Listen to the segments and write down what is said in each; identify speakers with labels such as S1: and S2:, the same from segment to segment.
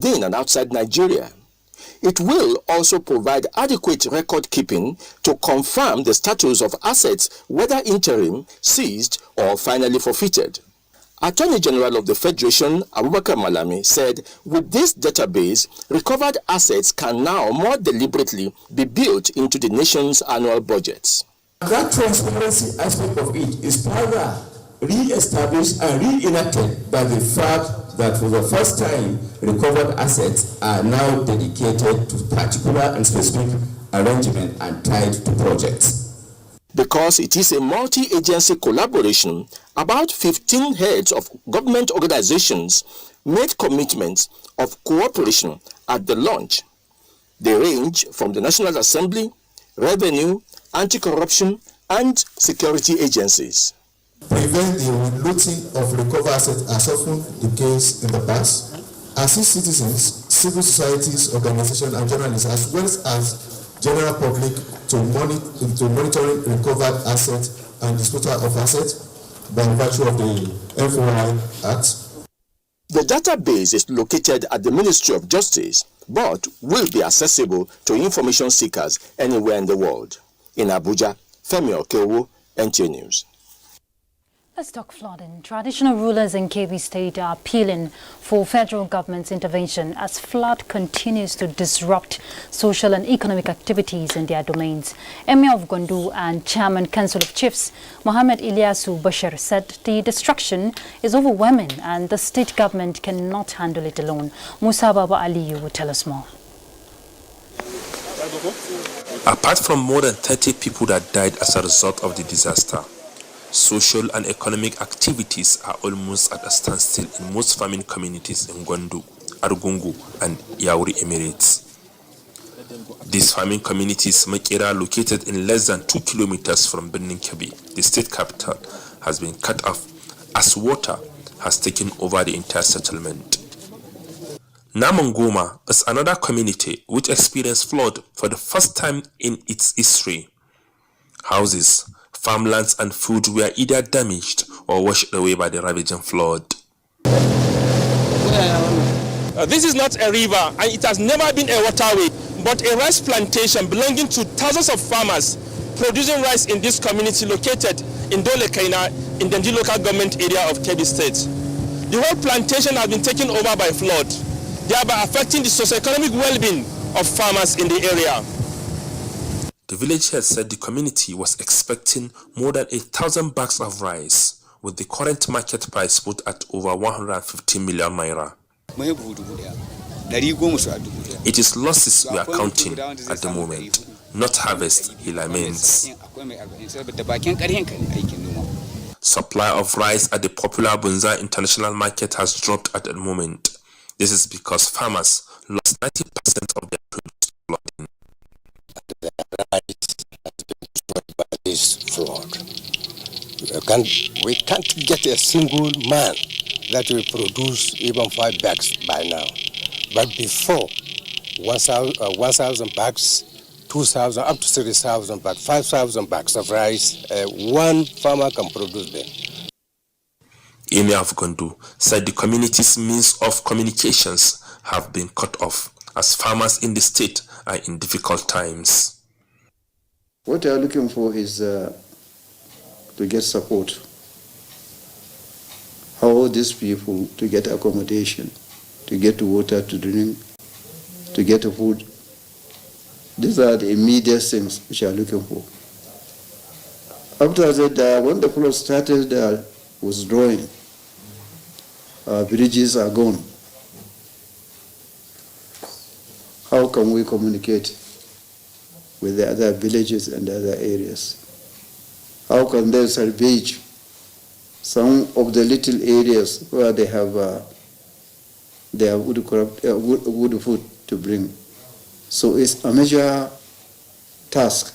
S1: within and outside Nigeria. It will also provide adequate record keeping to confirm the status of assets, whether interim, seized, or finally forfeited. Attorney General of the Federation, Abubakar Malami, said with this database, recovered assets can now more deliberately be built into the nation's annual budgets.
S2: That transparency aspect of it is further re-established and reenacted by the fact that for the first time, recovered assets are now dedicated to particular and specific arrangement and tied to projects.
S1: Because it is a multi-agency collaboration, about 15 heads of government organizations made commitments of cooperation at the launch. They range from the National Assembly, Revenue, Anti-Corruption, and security agencies.
S3: Prevent the looting of recovered assets as often the case in the past. Assist citizens, civil societies, organizations, and journalists, as well as general public to monitoring recovered assets and disposal of assets by virtue of the FOI Act.
S1: The database is located at the Ministry of Justice, but will be accessible to information seekers anywhere in the world. In Abuja, Femi Okeowo, NTA News.
S4: Let's talk flooding. Traditional rulers in Kebbi State are appealing for federal government's intervention as flood continues to disrupt social and economic activities in their domains. Emir of Gondu and Chairman Council of Chiefs Mohammed Ilyasu Bashir said the destruction is overwhelming and the state government cannot handle it alone. Musa Baba Aliyu will tell us more.
S5: Apart from more than 30 people that died as a result of the disaster, social and economic activities are almost at a standstill in most farming communities in Gwandu, Argungu, and Yauri Emirates. These farming communities, Makera, located in less than 2 kilometers from Benin Kebbi, the state capital, has been cut off as water has taken over the entire settlement. Namangoma is another community which experienced flood for the first time in its history. Houses, farmlands and food were either damaged or washed away by the ravaging flood.
S6: This is not a river and it has never been a waterway, but a rice plantation belonging to thousands of farmers producing rice in this community located in Dole Kaina in the local government area of Kebbi State. The whole plantation has been taken over by flood, thereby affecting the socio-economic well-being of farmers in the area.
S5: The village head said the community was expecting more than 1,000 bags of rice, with the current market price put at over 150 million naira. It is losses we are counting at the moment, not harvest, he laments. Supply of rice at the popular Bunza International Market has dropped at the moment. This is because farmers lost 90% of their produce to flooding.
S7: The rice has been destroyed by this flood. We can't get a single man that will produce even 5 bags by now. But before, 1,000 bags, 2,000, up to 3,000 bags, 5,000 bags of rice, one farmer can produce them.
S5: Emir of Gondu said the community's means of communications have been cut off as farmers in the state are in difficult times.
S8: What they are looking for is to get support. How these people to get accommodation, to get water to drink, to get food. These are the immediate things which are looking for. After that, when the flood started, they was drawing. Bridges are gone. How can we communicate with the other villages and the other areas? How can they salvage some of the little areas where they have wood food to bring? So it's a major task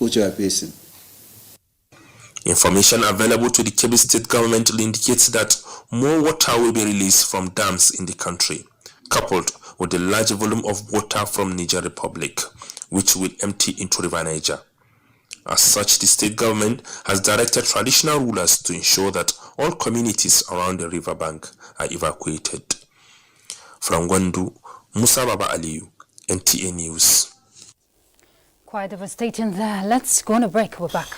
S8: which we are facing.
S5: Information available to the Kebbi State government indicates that more water will be released from dams in the country, coupled with the large volume of water from Niger Republic, which will empty into River Niger. As such, the state government has directed traditional rulers to ensure that all communities around the riverbank are evacuated. From Gwandu, Musa Baba Aliyu, NTA News.
S4: Quite devastating there. Let's go on a break. We're back.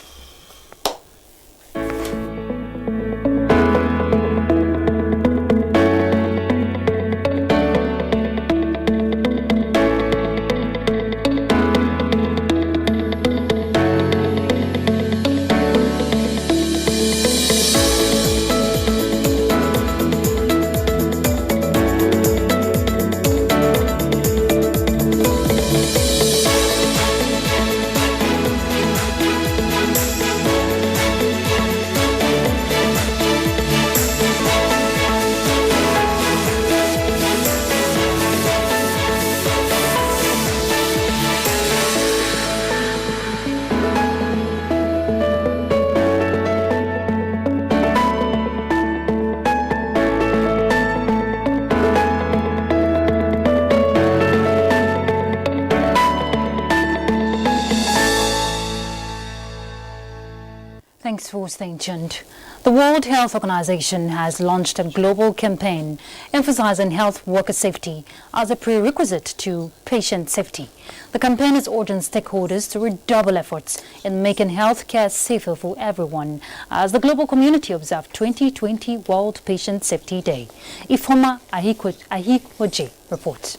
S4: Thanks for staying tuned. The World Health Organization has launched a global campaign emphasizing health worker safety as a prerequisite to patient safety. The campaign is urging stakeholders to redouble efforts in making healthcare safer for everyone as the global community observes 2020 World Patient Safety Day. Ifoma Ahikwoje reports.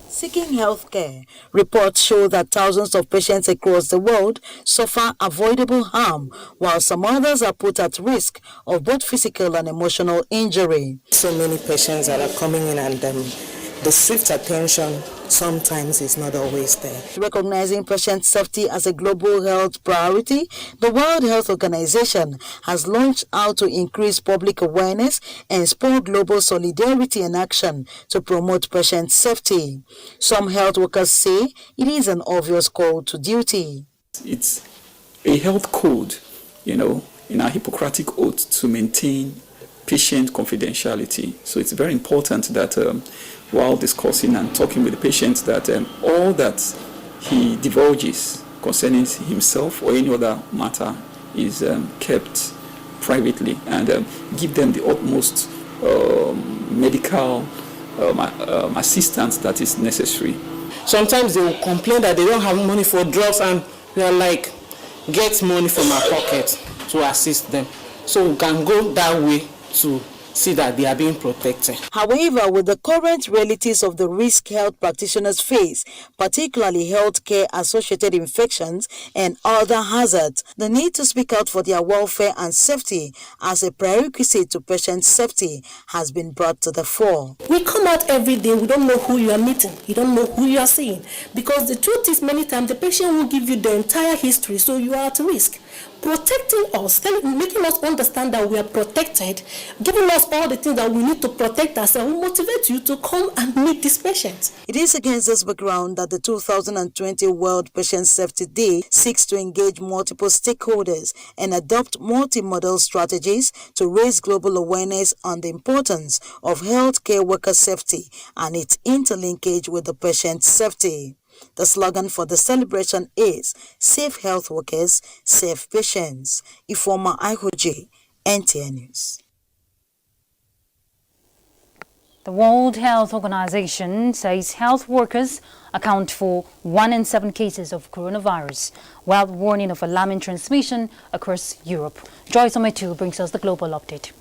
S9: Seeking health care, reports show that thousands of patients across the world suffer avoidable harm, while some others are put at risk of both physical and emotional injury.
S10: So many patients that are coming in and the swift attention sometimes is not always there.
S9: Recognizing patient safety as a global health priority, the World Health Organization has launched out to increase public awareness and spur global solidarity and action to promote patient safety. Some health workers say it is an obvious call to duty.
S11: It's a health code, in our Hippocratic oath to maintain patient confidentiality. So it's very important that while discussing and talking with the patient, that all that he divulges concerning himself or any other matter is kept privately, and give them the utmost medical assistance that is necessary.
S10: Sometimes they will complain that they don't have money for drugs, and we are like, get money from our pocket to assist them. So we can go that way to see that they are being protected.
S9: However, with the current realities of the risk health practitioners face, particularly healthcare-associated infections and other hazards, the need to speak out for their welfare and safety as a prerequisite to patient safety has been brought to the fore.
S12: We come out every day, we don't know who you are meeting, you don't know who you are seeing, because the truth is many times the patient will give you the entire history, so you are at risk. Protecting us, making us understand that we are protected, giving us all the things that we need to protect ourselves, will motivate you to come and meet these patients.
S9: It is against this background that the 2020 World Patient Safety Day seeks to engage multiple stakeholders and adopt multimodal strategies to raise global awareness on the importance of healthcare worker safety and its interlinkage with the patient safety. The slogan for the celebration is Safe Health Workers, Safe Patients. Ifoma Ahikwoje, NTA News.
S4: The World Health Organization says health workers account for 1 in 7 cases of coronavirus, while warning of alarming transmission across Europe. Joyce Ometu brings us the global update.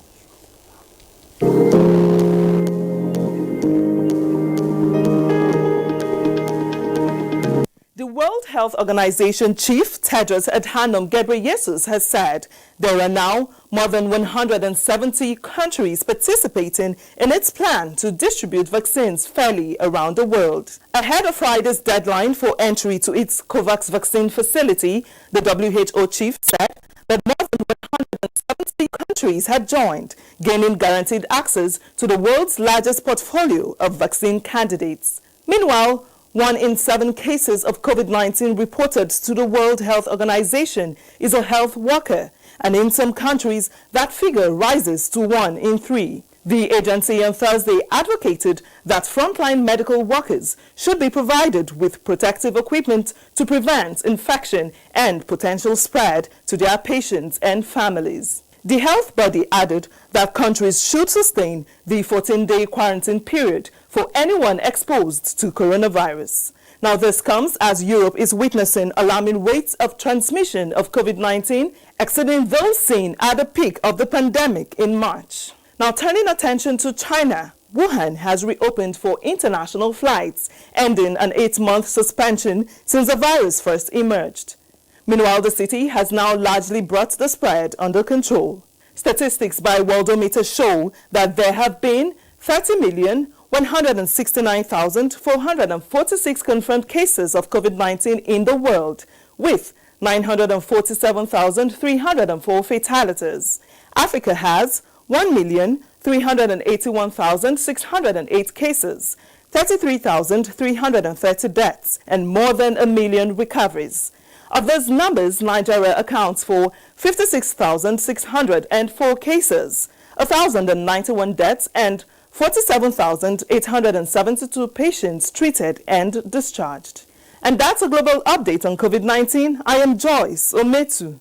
S13: The World Health Organization Chief Tedros Adhanom Ghebreyesus has said there are now more than 170 countries participating in its plan to distribute vaccines fairly around the world. Ahead of Friday's deadline for entry to its COVAX vaccine facility, the WHO chief said that more than 170 countries had joined, gaining guaranteed access to the world's largest portfolio of vaccine candidates. Meanwhile, 1 in 7 cases of COVID-19 reported to the World Health Organization is a health worker, and in some countries that figure rises to 1 in 3. The agency on Thursday advocated that frontline medical workers should be provided with protective equipment to prevent infection and potential spread to their patients and families. The health body added that countries should sustain the 14-day quarantine period for anyone exposed to coronavirus. Now, this comes as Europe is witnessing alarming rates of transmission of COVID-19, exceeding those seen at the peak of the pandemic in March. Now, turning attention to China, Wuhan has reopened for international flights, ending an 8-month suspension since the virus first emerged. Meanwhile, the city has now largely brought the spread under control. Statistics by Worldometer show that there have been 30,169,446 confirmed cases of COVID-19 in the world, with 947,304 fatalities. Africa has 1,381,608 cases, 33,330 deaths, and more than 1 million recoveries. Of those numbers, Nigeria accounts for 56,604 cases, 1,091 deaths, and 47,872 patients treated and discharged. And that's a global update on COVID-19. I am Joyce Ometu.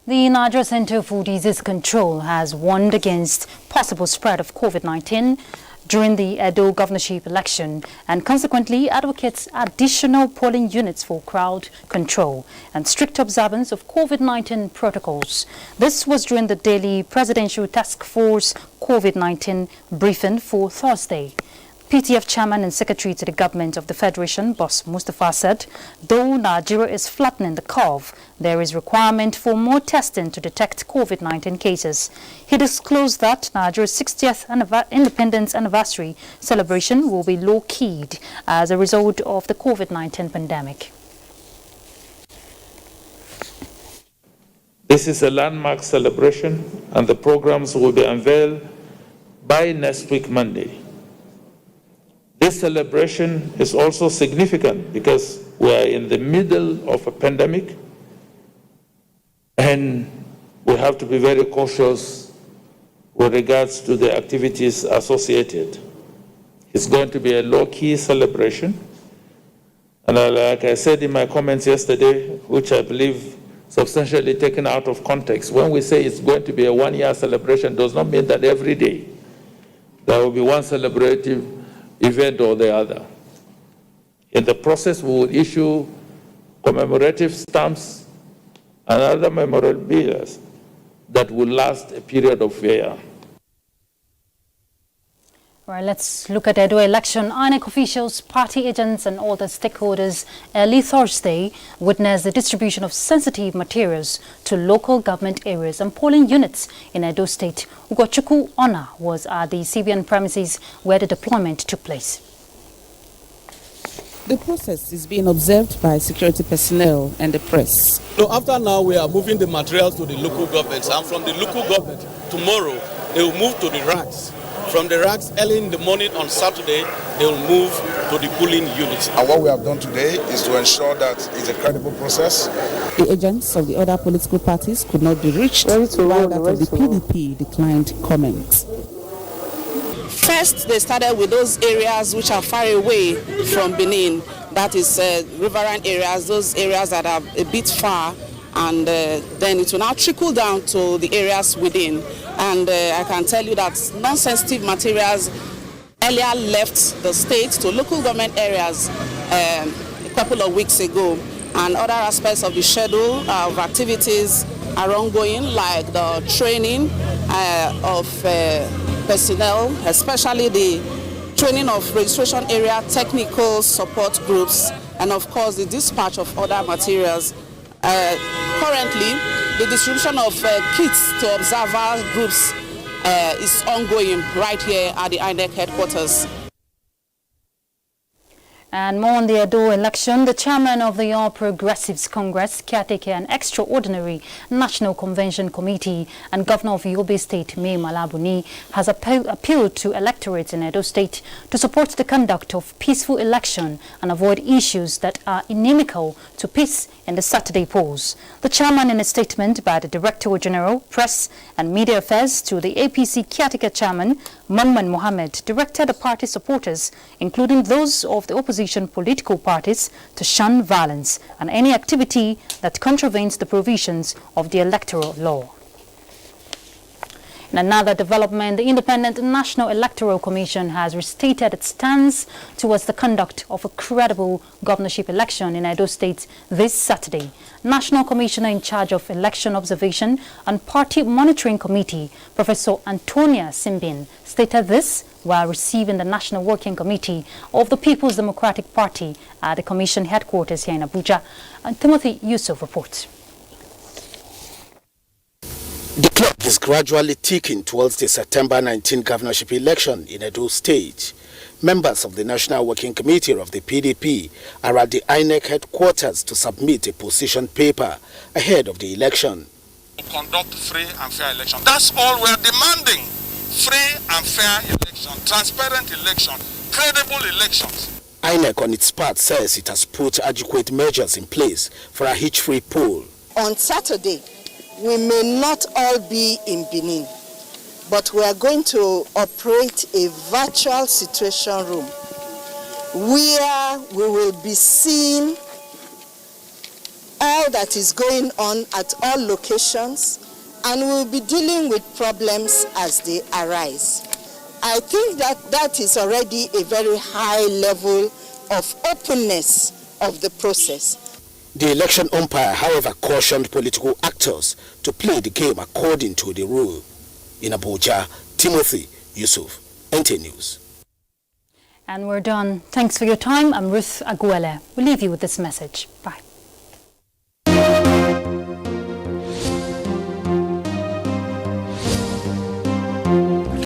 S4: The Nigeria Center for Disease Control has warned against possible spread of COVID-19 during the Edo governorship election and consequently advocates additional polling units for crowd control and strict observance of COVID-19 protocols. This was during the daily Presidential Task Force COVID-19 briefing for Thursday. PTF Chairman and Secretary to the Government of the Federation, Boss Mustafa, said, though Nigeria is flattening the curve, there is requirement for more testing to detect COVID-19 cases. He disclosed that Nigeria's 60th Independence Anniversary celebration will be low-keyed as a result of the COVID-19 pandemic.
S14: This is a landmark celebration, and the programs will be unveiled by next week, Monday. This celebration is also significant because we are in the middle of a pandemic and we have to be very cautious with regards to the activities associated. It's going to be a low-key celebration. And like I said in my comments yesterday, which I believe substantially taken out of context, when we say it's going to be a one-year celebration, does not mean that every day there will be one celebrative event or the other. In the process, we will issue commemorative stamps and other memorabilia that will last a period of a year.
S4: All right, let's look at the Edo election. INEC officials, party agents and all the stakeholders early Thursday witnessed the distribution of sensitive materials to local government areas and polling units in Edo State. Ugochukwu Ona was at the CBN premises where the deployment took place.
S15: The process is being observed by security personnel and the press.
S16: So after now, we are moving the materials to the local governments, and from the local government, tomorrow, they will move to the racks. From the racks, early in the morning on Saturday, they will move to the polling units.
S17: And what we have done today is to ensure that it's a credible process.
S15: The agents of the other political parties could not be reached, while that of the PDP declined comments.
S18: First, they started with those areas which are far away from Benin, that is riverine areas, those areas that are a bit far, and then it will now trickle down to the areas within. And I can tell you that non-sensitive materials earlier left the state to local government areas a couple of weeks ago, and other aspects of the schedule of activities are ongoing, like the training of personnel, especially the training of registration area technical support groups, and of course the dispatch of other materials. Currently, the distribution of kits to observer groups is ongoing right here at the INEC headquarters.
S4: And more on the Edo election, the chairman of the All Progressives Congress, caretaker and extraordinary National Convention Committee, and governor of Yobe State, Mai Malabuni, has appealed to electorates in Edo State to support the conduct of peaceful election and avoid issues that are inimical to peace in the Saturday polls. The chairman, in a statement by the Director General, Press and Media Affairs to the APC caretaker chairman, Mamman Mohammed, directed the party supporters, including those of the opposition opposition political parties to shun violence and any activity that contravenes the provisions of the electoral law. In another development, the Independent National Electoral Commission has restated its stance towards the conduct of a credible governorship election in Edo State this Saturday. National Commissioner in charge of Election Observation and Party Monitoring Committee, Professor Antonia Simbin, stated this while receiving the National Working Committee of the People's Democratic Party at the Commission headquarters here in Abuja. And Timothy Yusuf reports.
S19: The clock is gradually ticking towards the September 19 governorship election in Edo State. Members of the National Working Committee of the PDP are at the INEC headquarters to submit a position paper ahead of the election.
S20: To conduct free and fair election. That's all we're demanding. Free and fair election, transparent election, credible elections.
S19: INEC on its part says it has put adequate measures in place for a hitch-free poll.
S21: On Saturday, we may not all be in Benin, but we are going to operate a virtual situation room where we will be seeing all that is going on at all locations, and we'll be dealing with problems as they arise. I think that is already a very high level of openness of the process.
S19: The election umpire, however, cautioned political actors to play the game according to the rule. In Abuja, Timothy Yusuf, NTA News.
S4: And we're done. Thanks for your time. I'm Ruth Aguele. We'll leave you with this message. Bye.